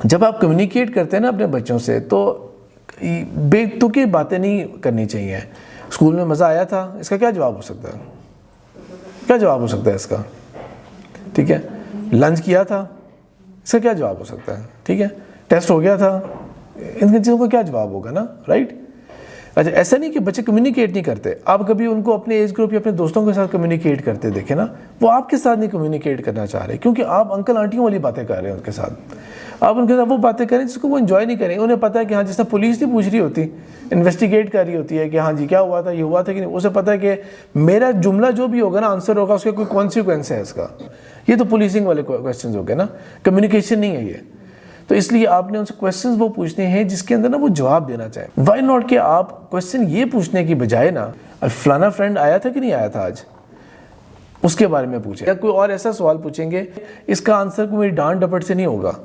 जब आप कम्युनिकेट करते हैं ना अपने बच्चों से, तो बेतुकी बातें नहीं करनी चाहिए। स्कूल में मज़ा आया था, इसका क्या जवाब हो सकता है? क्या जवाब हो सकता है इसका? ठीक है। लंच किया था, इसका क्या जवाब हो सकता है? ठीक है। टेस्ट हो गया था, इन चीज़ों का क्या जवाब होगा ना, राइट? अच्छा, ऐसा नहीं कि बच्चे कम्युनिकेट नहीं करते। आप कभी उनको अपने एज ग्रुप या अपने दोस्तों के साथ कम्युनिकेट करते देखे ना, वो आपके साथ नहीं कम्युनिकेट करना चाह रहे, क्योंकि आप अंकल आंटियों वाली बातें कर रहे हैं उनके साथ। आप उनके साथ वो बातें करें जिसको वो एंजॉय नहीं करेंगे। उन्हें पता है कि हाँ, जिस तरह पुलिस नहीं पूछ रही होती, इन्वेस्टिगेट कर रही होती है कि हाँ जी क्या हुआ था, ये हुआ था कि नहीं, उसे पता है कि मेरा जुमला जो भी होगा ना, आंसर होगा, उसका कोई कॉन्सिक्वेंस है इसका। ये तो पुलिसिंग वाले क्वेश्चन हो गए ना, कम्युनिकेशन नहीं है ये। तो इसलिए आपने उनसे क्वेश्चंस वो पूछने हैं जिसके अंदर ना वो जवाब देना चाहे। व्हाई नॉट कि आप क्वेश्चन ये पूछने की बजाय ना, फलाना फ्रेंड आया था कि नहीं आया था आज, उसके बारे में पूछे, या कोई और ऐसा सवाल पूछेंगे, इसका आंसर कोई डांट डपट से नहीं होगा।